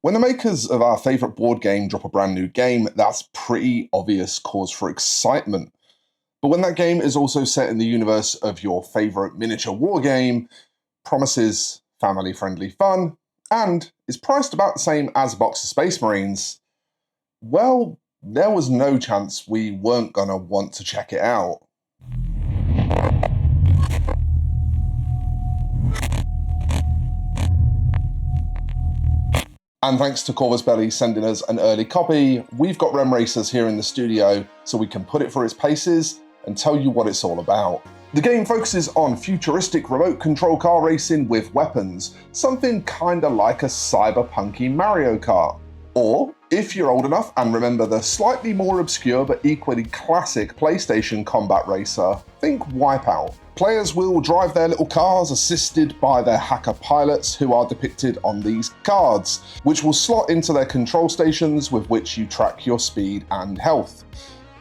When the makers of our favourite board game drop a brand new game, that's pretty obvious cause for excitement. But when that game is also set in the universe of your favourite miniature war game, promises family-friendly fun, and is priced about the same as a box of Space Marines, well, there was no chance we weren't gonna want to check it out. And thanks to Corvus Belli sending us an early copy, we've got Rem Racers here in the studio so we can put it through its paces and tell you what it's all about. The game focuses on futuristic remote control car racing with weapons, something kinda like a cyberpunky Mario Kart. Or, if you're old enough and remember the slightly more obscure but equally classic PlayStation combat racer, think Wipeout. Players will drive their little cars assisted by their hacker pilots who are depicted on these cards, which will slot into their control stations with which you track your speed and health.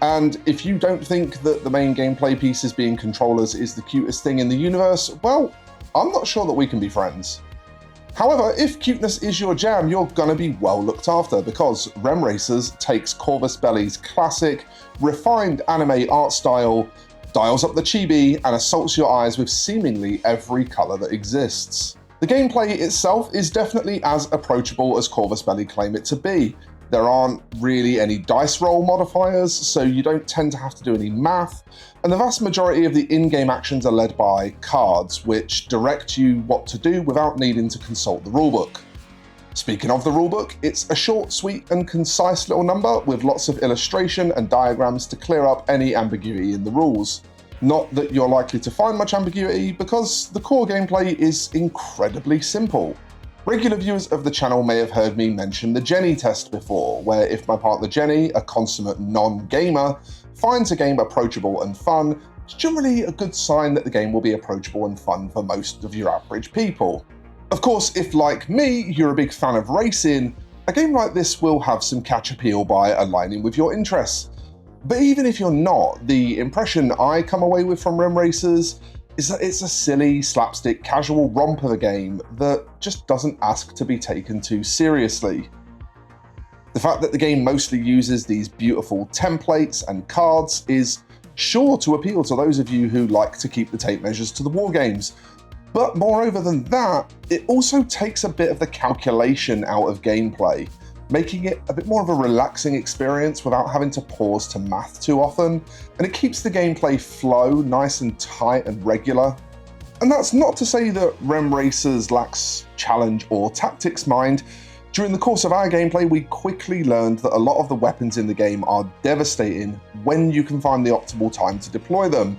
And if you don't think that the main gameplay pieces being controllers is the cutest thing in the universe, well, I'm not sure that we can be friends. However, if cuteness is your jam, you're gonna be well looked after because Rem Racers takes Corvus Belli's classic, refined anime art style, dials up the chibi, and assaults your eyes with seemingly every colour that exists. The gameplay itself is definitely as approachable as Corvus Belli claim it to be. There aren't really any dice roll modifiers, so you don't tend to have to do any math, and the vast majority of the in-game actions are led by cards, which direct you what to do without needing to consult the rulebook. Speaking of the rulebook, it's a short, sweet, and concise little number with lots of illustration and diagrams to clear up any ambiguity in the rules. Not that you're likely to find much ambiguity, because the core gameplay is incredibly simple. Regular viewers of the channel may have heard me mention the Jenny test before, where if my partner Jenny, a consummate non-gamer, finds a game approachable and fun, it's generally a good sign that the game will be approachable and fun for most of your average people. Of course, if like me, you're a big fan of racing, a game like this will have some catch appeal by aligning with your interests. But even if you're not, the impression I come away with from Rem Racers is that it's a silly, slapstick, casual romp of a game that just doesn't ask to be taken too seriously. The fact that the game mostly uses these beautiful templates and cards is sure to appeal to those of you who like to keep the tape measures to the war games. But moreover than that, it also takes a bit of the calculation out of gameplay, making it a bit more of a relaxing experience without having to pause to math too often, and it keeps the gameplay flow nice and tight and regular. And that's not to say that Rem Racers lacks challenge or tactics mind. During the course of our gameplay, we quickly learned that a lot of the weapons in the game are devastating when you can find the optimal time to deploy them.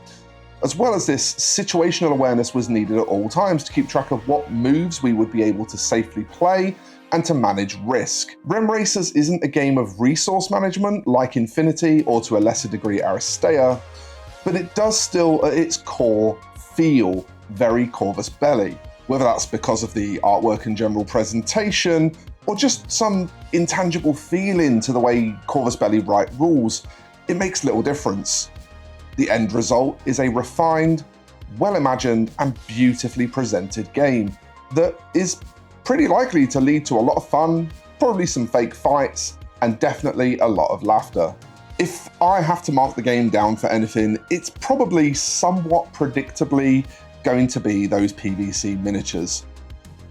As well as this, situational awareness was needed at all times to keep track of what moves we would be able to safely play and to manage risk. Rem Racers isn't a game of resource management like Infinity or to a lesser degree Aristeia, but it does still at its core feel very Corvus Belli. Whether that's because of the artwork and general presentation, or just some intangible feeling to the way Corvus Belli write rules, it makes little difference. The end result is a refined, well-imagined, and beautifully presented game that is pretty likely to lead to a lot of fun, probably some fake fights, and definitely a lot of laughter. If I have to mark the game down for anything, it's probably somewhat predictably going to be those PVC miniatures.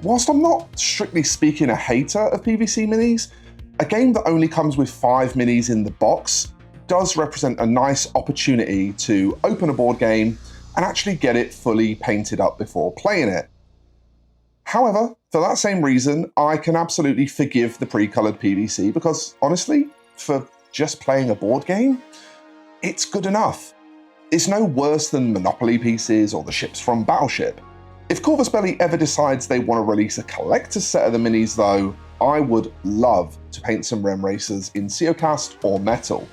Whilst I'm not strictly speaking a hater of PVC minis, a game that only comes with 5 minis in the box does represent a nice opportunity to open a board game and actually get it fully painted up before playing it. However, for that same reason, I can absolutely forgive the pre-coloured PVC because, honestly, for just playing a board game, it's good enough. It's no worse than Monopoly pieces or the ships from Battleship. If Corvus Belli ever decides they want to release a collector's set of the minis though, I would love to paint some Rem Racers in Ceocast or metal.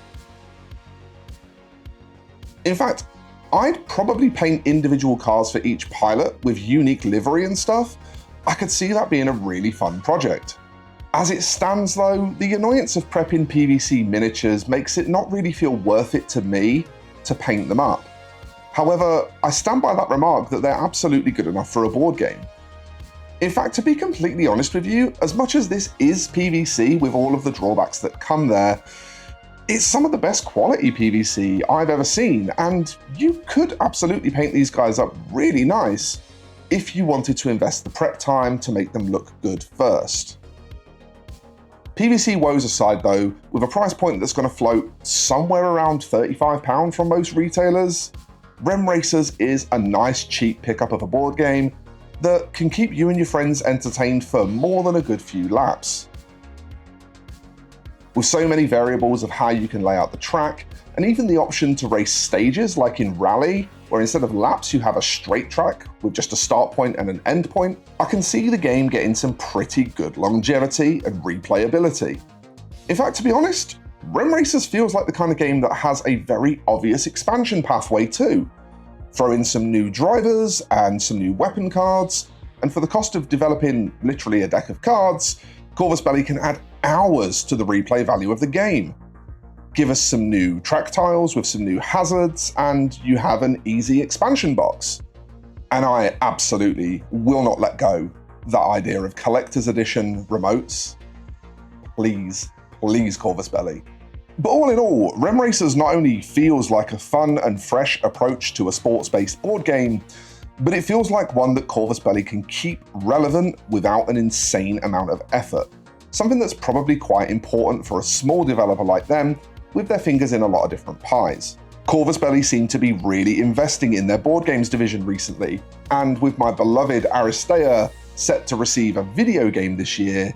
In fact, I'd probably paint individual cars for each pilot with unique livery and stuff. I could see that being a really fun project. As it stands though, the annoyance of prepping PVC miniatures makes it not really feel worth it to me to paint them up. However, I stand by that remark that they're absolutely good enough for a board game. In fact, to be completely honest with you, as much as this is PvC with all of the drawbacks that come there, it's some of the best quality PvC I've ever seen, and you could absolutely paint these guys up really nice if you wanted to invest the prep time to make them look good first. PvC woes aside though, with a price point that's going to float somewhere around £35 from most retailers, Rem Racers is a nice cheap pickup of a board game that can keep you and your friends entertained for more than a good few laps. With so many variables of how you can lay out the track, and even the option to race stages like in Rally, where instead of laps you have a straight track with just a start point and an end point, I can see the game getting some pretty good longevity and replayability. In fact, to be honest, Rem Racers feels like the kind of game that has a very obvious expansion pathway too. Throw in some new drivers and some new weapon cards, and for the cost of developing literally a deck of cards, Corvus Belli can add hours to the replay value of the game. Give us some new track tiles with some new hazards, and you have an easy expansion box. And I absolutely will not let go that idea of collector's edition remotes. Please, please, Corvus Belli. But all in all, Rem Racers not only feels like a fun and fresh approach to a sports-based board game, but it feels like one that Corvus Belli can keep relevant without an insane amount of effort. Something that's probably quite important for a small developer like them, with their fingers in a lot of different pies. Corvus Belli seem to be really investing in their board games division recently, and with my beloved Aristeia set to receive a video game this year,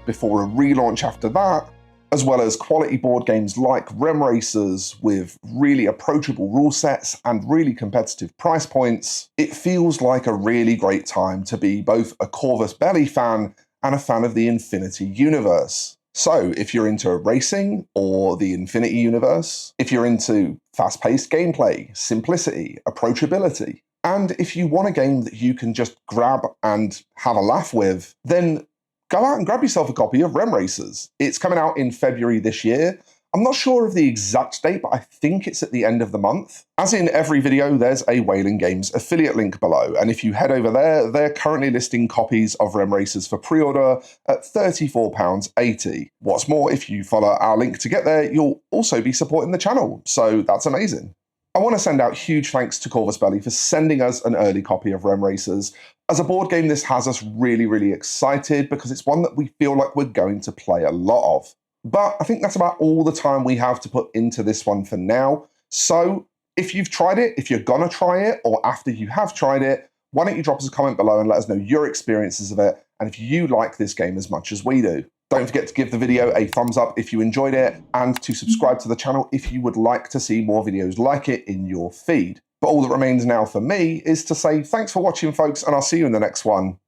before a relaunch after that, as well as quality board games like Rem Racers with really approachable rule sets and really competitive price points, it feels like a really great time to be both a Corvus Belli fan and a fan of the Infinity universe. So if you're into racing or the Infinity universe, if you're into fast-paced gameplay, simplicity, approachability, and if you want a game that you can just grab and have a laugh with, then go out and grab yourself a copy of Rem Racers. It's coming out in February this year. I'm not sure of the exact date, but I think it's at the end of the month. As in every video, there's a Whaling Games affiliate link below, and if you head over there, they're currently listing copies of Rem Racers for pre-order at £34.80. What's more, if you follow our link to get there, you'll also be supporting the channel, so that's amazing. I want to send out huge thanks to Corvus Belli for sending us an early copy of Rem Racers. As a board game, this has us really, really excited because it's one that we feel like we're going to play a lot of. But I think that's about all the time we have to put into this one for now. So if you've tried it, if you're gonna try it, or after you have tried it, why don't you drop us a comment below and let us know your experiences of it, and if you like this game as much as we do. Don't forget to give the video a thumbs up if you enjoyed it, and to subscribe to the channel if you would like to see more videos like it in your feed. But all that remains now for me is to say thanks for watching, folks, and I'll see you in the next one.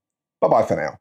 Bye-bye for now.